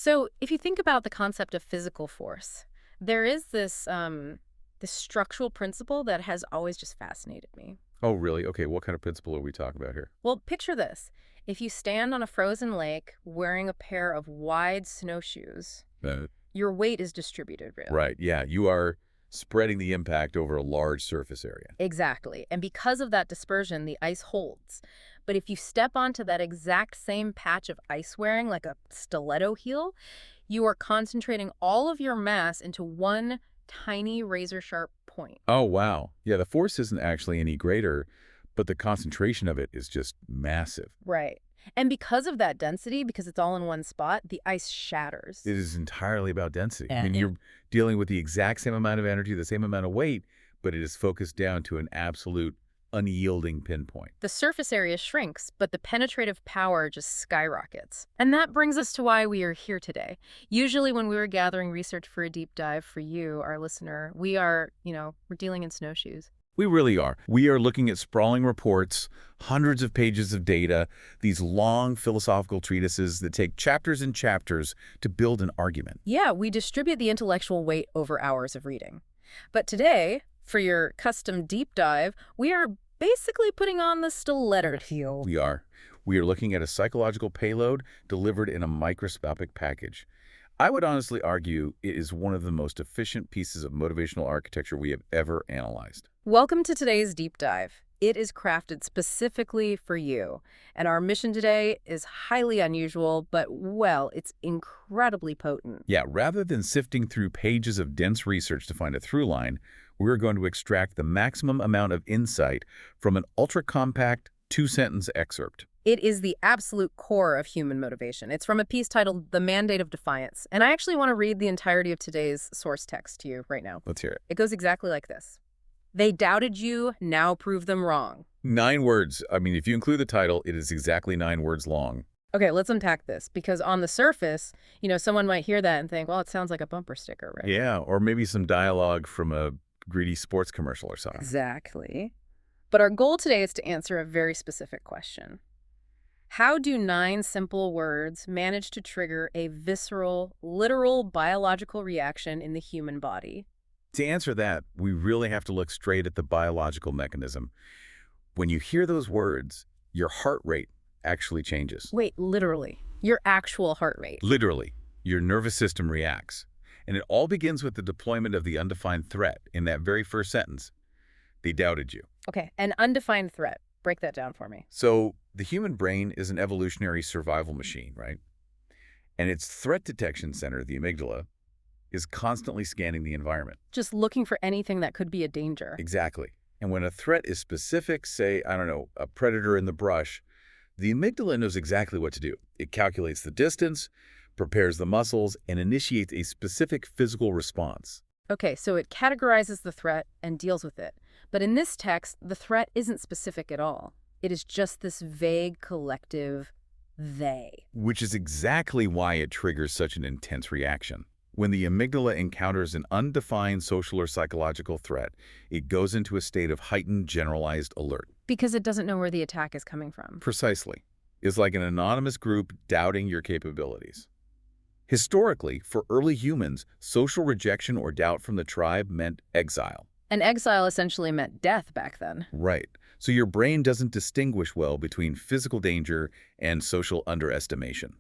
So if you think about the concept of physical force, there is this structural principle that has always just fascinated me. Oh, really? Okay, what kind of principle are we talking about here? Well, picture this. If you stand on a frozen lake wearing a pair of wide snowshoes, Uh, your weight is distributed, really. right, yeah, you are spreading the impact over a large surface area. Exactly. And because of that dispersion, the ice holds. But if you step onto that exact same patch of ice wearing, like a stiletto heel, you are concentrating all of your mass into one tiny razor sharp point. Oh, wow. Yeah, the force isn't actually any greater, but the concentration of it is just massive. Right. And because of that density, because it's all in one spot, the ice shatters. It is entirely about density. I Yeah. mean, you're dealing with the exact same amount of energy, the same amount of weight, but it is focused down to an absolute unyielding pinpoint. The surface area shrinks, but the penetrative power just skyrockets. And that brings us to why we are here today. Usually when we were gathering research for a deep dive for you, our listener, we're dealing in snowshoes. We really are. We are looking at sprawling reports, hundreds of pages of data, these long philosophical treatises that take chapters and chapters to build an argument. Yeah, we distribute the intellectual weight over hours of reading. But today, for your custom deep dive, we are basically putting on the stiletto heel. We are. We are looking at a psychological payload delivered in a microscopic package. I would honestly argue it is one of the most efficient pieces of motivational architecture we have ever analyzed. Welcome to today's deep dive. It is crafted specifically for you. And our mission today is highly unusual, but, well, it's incredibly potent. Yeah, rather than sifting through pages of dense research to find a through line, we're going to extract the maximum amount of insight from an ultra-compact two-sentence excerpt. It is the absolute core of human motivation. It's from a piece titled The Mandate of Defiance. And I actually want to read the entirety of today's source text to you right now. Let's hear it. It goes exactly like this. They doubted you, now prove them wrong. 9 words. I mean, if you include the title, it is exactly 9 words long. Okay, let's unpack this, because on the surface, someone might hear that and think, well, it sounds like a bumper sticker, right? Yeah, or maybe some dialogue from a greedy sports commercial or something. Exactly. But our goal today is to answer a very specific question. How do 9 simple words manage to trigger a visceral, literal biological reaction in the human body? To answer that, we really have to look straight at the biological mechanism. When you hear those words, your heart rate actually changes. Wait, literally. Your actual heart rate. Literally, your nervous system reacts. And it all begins with the deployment of the undefined threat in that very first sentence. They doubted you. Okay, an undefined threat. Break that down for me. So the human brain is an evolutionary survival machine, right? And its threat detection center, the amygdala, is constantly scanning the environment. Just looking for anything that could be a danger. Exactly. And when a threat is specific, say, I don't know, a predator in the brush, the amygdala knows exactly what to do. It calculates the distance, prepares the muscles, and initiates a specific physical response. Okay, so it categorizes the threat and deals with it. But in this text, the threat isn't specific at all. It is just this vague collective they. Which is exactly why it triggers such an intense reaction. When the amygdala encounters an undefined social or psychological threat, it goes into a state of heightened generalized alert. Because it doesn't know where the attack is coming from. Precisely. It's like an anonymous group doubting your capabilities. Historically, for early humans, social rejection or doubt from the tribe meant exile. And exile essentially meant death back then. Right. So your brain doesn't distinguish well between physical danger and social underestimation.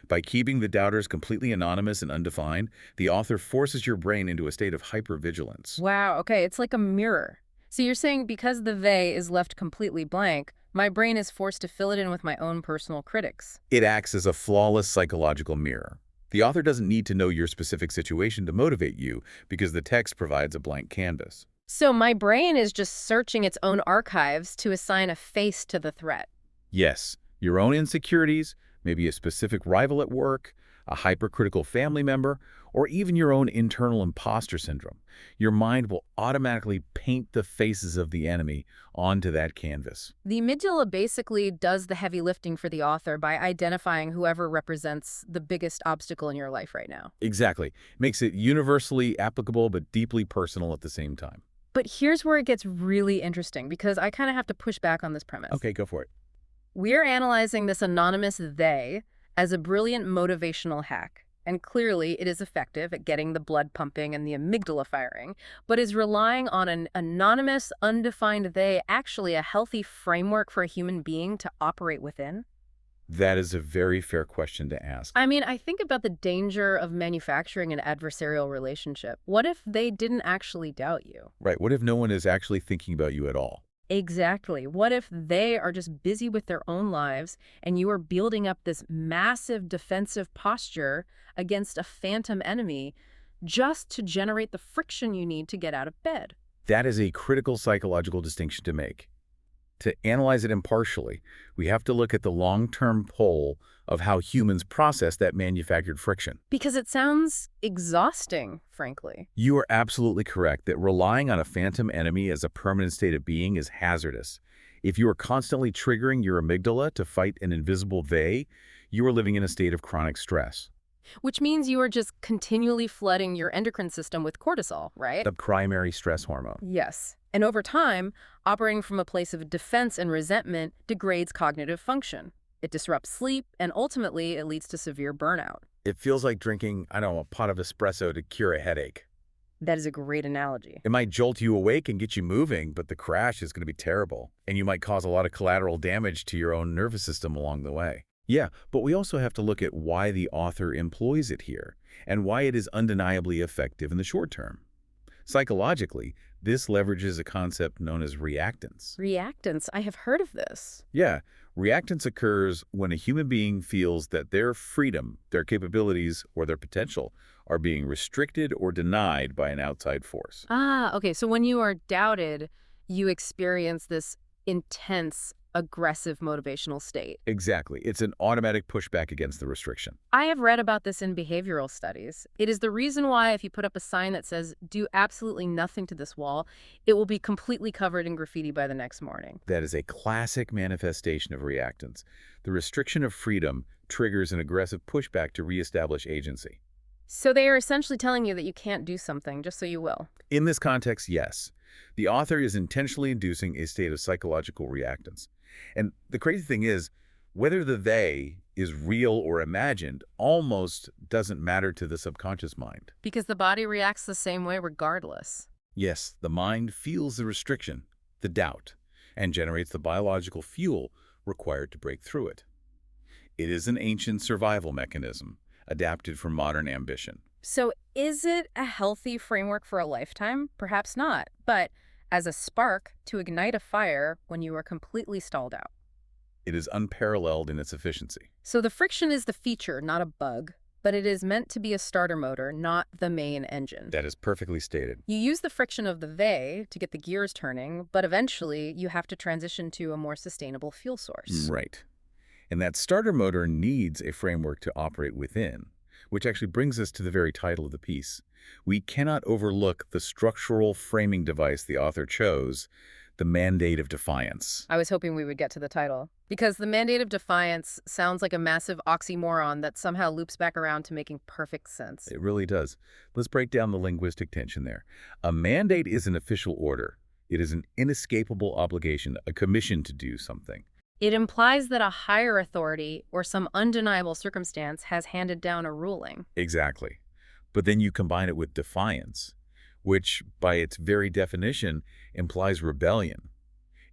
By keeping the doubters completely anonymous and undefined, the author forces your brain into a state of hypervigilance. Wow, okay, it's like a mirror. So you're saying because the they is left completely blank, my brain is forced to fill it in with my own personal critics. It acts as a flawless psychological mirror. The author doesn't need to know your specific situation to motivate you because the text provides a blank canvas. So my brain is just searching its own archives to assign a face to the threat. Yes, your own insecurities, maybe a specific rival at work, a hypercritical family member, or even your own internal imposter syndrome. Your mind will automatically paint the faces of the enemy onto that canvas. The amygdala basically does the heavy lifting for the author by identifying whoever represents the biggest obstacle in your life right now. Exactly. Makes it universally applicable but deeply personal at the same time. But here's where it gets really interesting, because I kind of have to push back on this premise. Okay, go for it. We're analyzing this anonymous they as a brilliant motivational hack. And clearly, it is effective at getting the blood pumping and the amygdala firing, but is relying on an anonymous, undefined they actually a healthy framework for a human being to operate within? That is a very fair question to ask. I mean, I think about the danger of manufacturing an adversarial relationship. What if they didn't actually doubt you? Right. What if no one is actually thinking about you at all? Exactly. What if they are just busy with their own lives and you are building up this massive defensive posture against a phantom enemy just to generate the friction you need to get out of bed? That is a critical psychological distinction to make. To analyze it impartially, we have to look at the long-term pull of how humans process that manufactured friction. Because it sounds exhausting, frankly. You are absolutely correct that relying on a phantom enemy as a permanent state of being is hazardous. If you are constantly triggering your amygdala to fight an invisible they, you are living in a state of chronic stress. Which means you are just continually flooding your endocrine system with cortisol, right? The primary stress hormone. Yes. And over time, operating from a place of defense and resentment degrades cognitive function. It disrupts sleep, and ultimately, it leads to severe burnout. It feels like drinking, I don't know, a pot of espresso to cure a headache. That is a great analogy. It might jolt you awake and get you moving, but the crash is going to be terrible, and you might cause a lot of collateral damage to your own nervous system along the way. Yeah, but we also have to look at why the author employs it here, and why it is undeniably effective in the short term. Psychologically, this leverages a concept known as reactance. Reactance, I have heard of this. Yeah, reactance occurs when a human being feels that their freedom, their capabilities, or their potential are being restricted or denied by an outside force. Ah, okay. So when you are doubted, you experience this intense, aggressive motivational state. Exactly. It's an automatic pushback against the restriction. I have read about this in behavioral studies. It is the reason why if you put up a sign that says, do absolutely nothing to this wall, it will be completely covered in graffiti by the next morning. That is a classic manifestation of reactance. The restriction of freedom triggers an aggressive pushback to reestablish agency. So they are essentially telling you that you can't do something just so you will. In this context, yes. The author is intentionally inducing a state of psychological reactance. And the crazy thing is, whether the they is real or imagined almost doesn't matter to the subconscious mind. Because the body reacts the same way regardless. Yes, the mind feels the restriction, the doubt, and generates the biological fuel required to break through it. It is an ancient survival mechanism, adapted for modern ambition. So is it a healthy framework for a lifetime? Perhaps not. But as a spark to ignite a fire when you are completely stalled out. It is unparalleled in its efficiency. So the friction is the feature, not a bug, but it is meant to be a starter motor, not the main engine. That is perfectly stated. You use the friction of the they to get the gears turning, but eventually you have to transition to a more sustainable fuel source. Right. And that starter motor needs a framework to operate within, which actually brings us to the very title of the piece. We cannot overlook the structural framing device the author chose, the mandate of defiance. I was hoping we would get to the title, because the mandate of defiance sounds like a massive oxymoron that somehow loops back around to making perfect sense. It really does. Let's break down the linguistic tension there. A mandate is an official order. It is an inescapable obligation, a commission to do something. It implies that a higher authority or some undeniable circumstance has handed down a ruling. Exactly. But then you combine it with defiance, which, by its very definition, implies rebellion.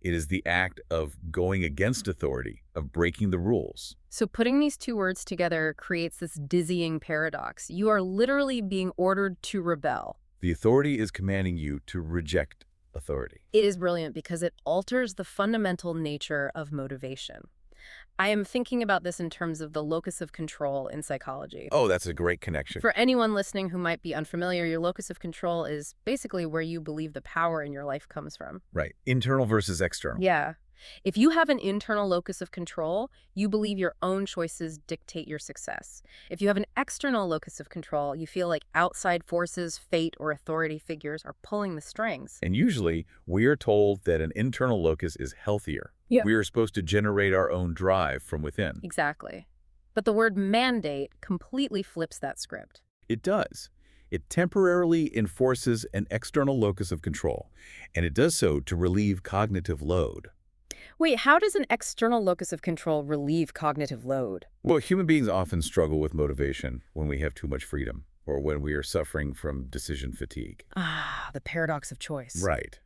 It is the act of going against authority, of breaking the rules. So putting these two words together creates this dizzying paradox. You are literally being ordered to rebel. The authority is commanding you to reject authority. It is brilliant because it alters the fundamental nature of motivation. I am thinking about this in terms of the locus of control in psychology. Oh, that's a great connection. For anyone listening who might be unfamiliar, your locus of control is basically where you believe the power in your life comes from. Right. Internal versus external. Yeah. If you have an internal locus of control, you believe your own choices dictate your success. If you have an external locus of control, you feel like outside forces, fate, or authority figures are pulling the strings. And usually, we are told that an internal locus is healthier. Yeah. We are supposed to generate our own drive from within. Exactly. But the word mandate completely flips that script. It does. It temporarily enforces an external locus of control, and it does so to relieve cognitive load. Wait, how does an external locus of control relieve cognitive load? Well, human beings often struggle with motivation when we have too much freedom or when we are suffering from decision fatigue. Ah, the paradox of choice. Right.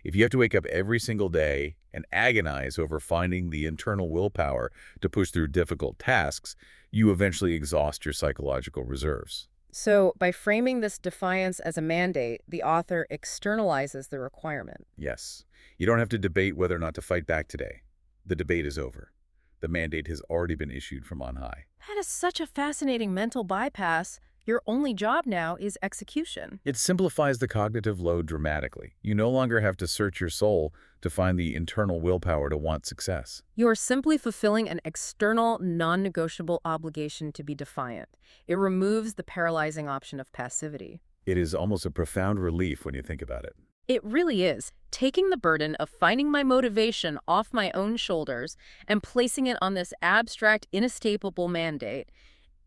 If you have to wake up every single day and agonize over finding the internal willpower to push through difficult tasks, you eventually exhaust your psychological reserves. So, by framing this defiance as a mandate, the author externalizes the requirement. Yes, you don't have to debate whether or not to fight back today. The debate is over. The mandate has already been issued from on high. That is such a fascinating mental bypass. Your only job now is execution. It simplifies the cognitive load dramatically. You no longer have to search your soul to find the internal willpower to want success. You're simply fulfilling an external, non-negotiable obligation to be defiant. It removes the paralyzing option of passivity. It is almost a profound relief when you think about it. It really is. Taking the burden of finding my motivation off my own shoulders and placing it on this abstract, inescapable mandate,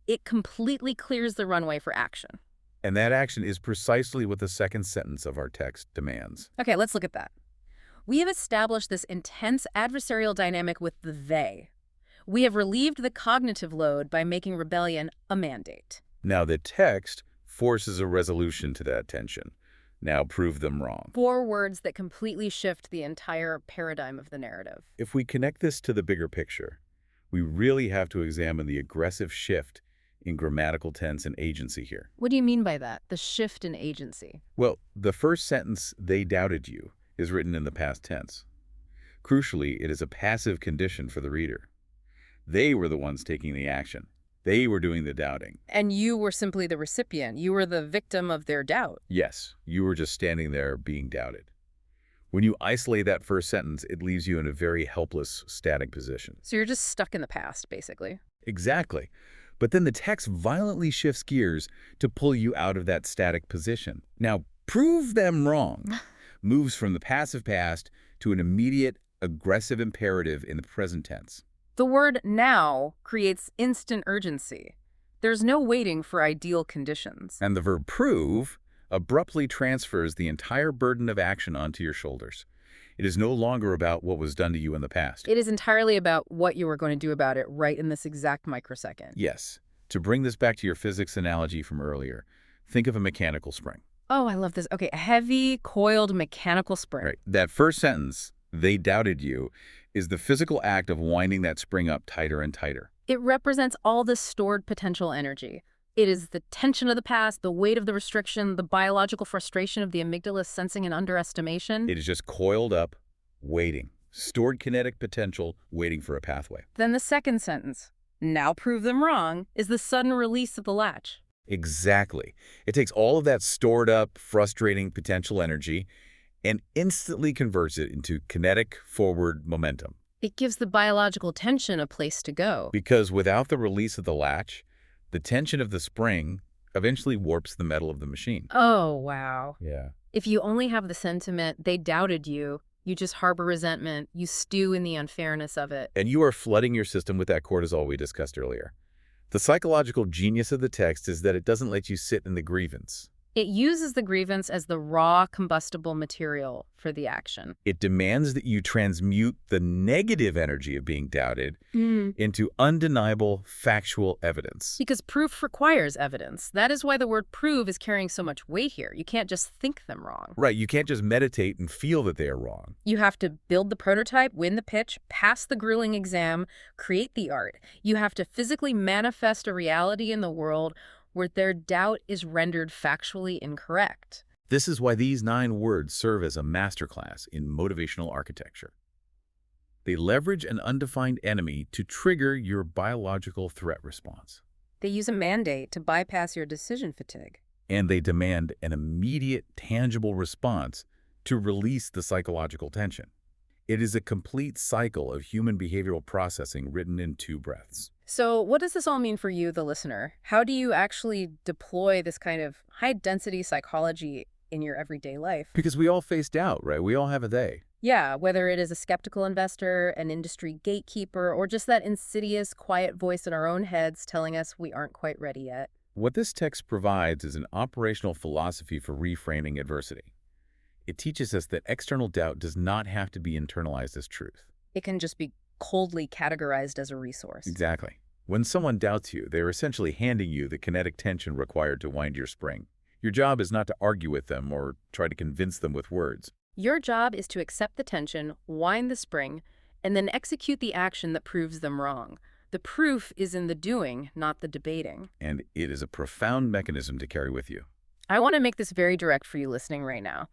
it completely clears the runway for action. And that action is precisely what the second sentence of our text demands. Okay, let's look at that. We have established this intense adversarial dynamic with the they. We have relieved the cognitive load by making rebellion a mandate. Now the text forces a resolution to that tension. Now prove them wrong. 4 words that completely shift the entire paradigm of the narrative. If we connect this to the bigger picture, we really have to examine the aggressive shift in grammatical tense and agency here. What do you mean by that, the shift in agency? Well, the first sentence, "they doubted you," is written in the past tense. Crucially, it is a passive condition for the reader. They were the ones taking the action. They were doing the doubting. And you were simply the recipient. You were the victim of their doubt. Yes, you were just standing there being doubted. When you isolate that first sentence, it leaves you in a very helpless, static position. So you're just stuck in the past, basically. Exactly. But then the text violently shifts gears to pull you out of that static position. Now, prove them wrong moves from the passive past to an immediate, aggressive imperative in the present tense. The word now creates instant urgency. There's no waiting for ideal conditions. And the verb prove abruptly transfers the entire burden of action onto your shoulders. It is no longer about what was done to you in the past. It is entirely about what you are going to do about it right in this exact microsecond. Yes. To bring this back to your physics analogy from earlier, think of a mechanical spring. Oh, I love this. Okay, a heavy, coiled mechanical spring. Right. That first sentence, "they doubted you," is the physical act of winding that spring up tighter and tighter. It represents all the stored potential energy. It is the tension of the past, the weight of the restriction, the biological frustration of the amygdala sensing an underestimation. It is just coiled up, waiting. Stored kinetic potential, waiting for a pathway. Then the second sentence, now prove them wrong, is the sudden release of the latch. Exactly. It takes all of that stored up, frustrating potential energy and instantly converts it into kinetic forward momentum. It gives the biological tension a place to go. Because without the release of the latch, the tension of the spring eventually warps the metal of the machine. Oh, wow. Yeah. If you only have the sentiment, they doubted you, you just harbor resentment, you stew in the unfairness of it. And you are flooding your system with that cortisol we discussed earlier. The psychological genius of the text is that it doesn't let you sit in the grievance. It uses the grievance as the raw combustible material for the action. It demands that you transmute the negative energy of being doubted into undeniable factual evidence. Because proof requires evidence. That is why the word prove is carrying so much weight here. You can't just think them wrong. Right, you can't just meditate and feel that they are wrong. You have to build the prototype, win the pitch, pass the grueling exam, create the art. You have to physically manifest a reality in the world where their doubt is rendered factually incorrect. This is why these 9 words serve as a masterclass in motivational architecture. They leverage an undefined enemy to trigger your biological threat response. They use a mandate to bypass your decision fatigue. And they demand an immediate, tangible response to release the psychological tension. It is a complete cycle of human behavioral processing written in 2 breaths. So what does this all mean for you, the listener? How do you actually deploy this kind of high-density psychology in your everyday life? Because we all face doubt, right? We all have a they. Yeah, whether it is a skeptical investor, an industry gatekeeper, or just that insidious, quiet voice in our own heads telling us we aren't quite ready yet. What this text provides is an operational philosophy for reframing adversity. It teaches us that external doubt does not have to be internalized as truth. It can just be coldly categorized as a resource. Exactly. When someone doubts you, they're essentially handing you the kinetic tension required to wind your spring. Your job is not to argue with them or try to convince them with words. Your job is to accept the tension, wind the spring, and then execute the action that proves them wrong. The proof is in the doing, not the debating. And it is a profound mechanism to carry with you. I want to make this very direct for you listening right now.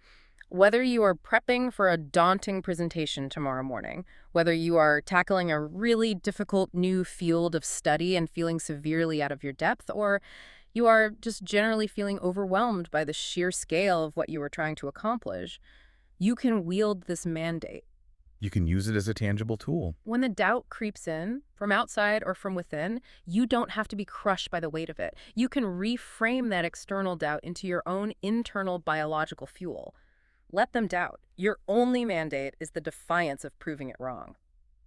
Whether you are prepping for a daunting presentation tomorrow morning, whether you are tackling a really difficult new field of study and feeling severely out of your depth, or you are just generally feeling overwhelmed by the sheer scale of what you are trying to accomplish, you can wield this mandate. You can use it as a tangible tool. When the doubt creeps in, from outside or from within, you don't have to be crushed by the weight of it. You can reframe that external doubt into your own internal biological fuel. Let them doubt. Your only mandate is the defiance of proving it wrong.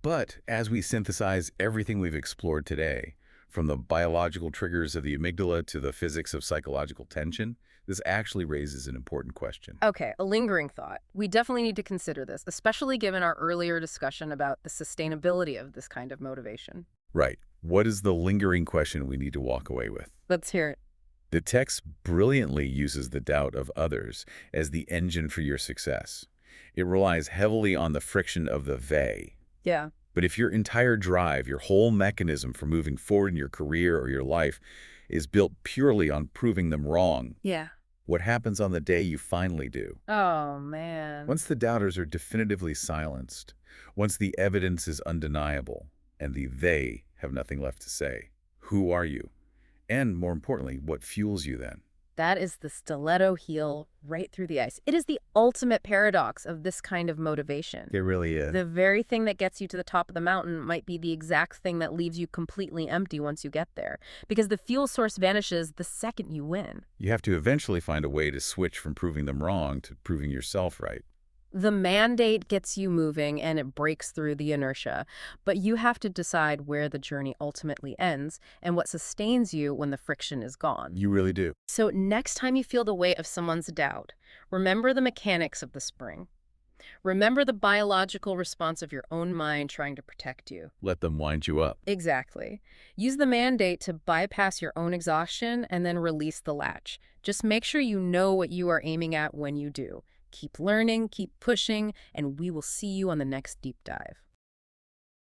But as we synthesize everything we've explored today, from the biological triggers of the amygdala to the physics of psychological tension, this actually raises an important question. Okay, a lingering thought. We definitely need to consider this, especially given our earlier discussion about the sustainability of this kind of motivation. Right. What is the lingering question we need to walk away with? Let's hear it. The text brilliantly uses the doubt of others as the engine for your success. It relies heavily on the friction of the they. Yeah. But if your entire drive, your whole mechanism for moving forward in your career or your life is built purely on proving them wrong, Yeah. what happens on the day you finally do? Oh, man. Once the doubters are definitively silenced, once the evidence is undeniable, and the they have nothing left to say, who are you? And more importantly, what fuels you then? That is the stiletto heel right through the ice. It is the ultimate paradox of this kind of motivation. It really is. The very thing that gets you to the top of the mountain might be the exact thing that leaves you completely empty once you get there, because the fuel source vanishes the second you win. You have to eventually find a way to switch from proving them wrong to proving yourself right. The mandate gets you moving and it breaks through the inertia, but you have to decide where the journey ultimately ends and what sustains you when the friction is gone. You really do. So next time you feel the weight of someone's doubt, remember the mechanics of the spring. Remember the biological response of your own mind trying to protect you. Let them wind you up. Exactly. Use the mandate to bypass your own exhaustion and then release the latch. Just make sure you know what you are aiming at when you do. Keep learning, keep pushing, and we will see you on the next deep dive.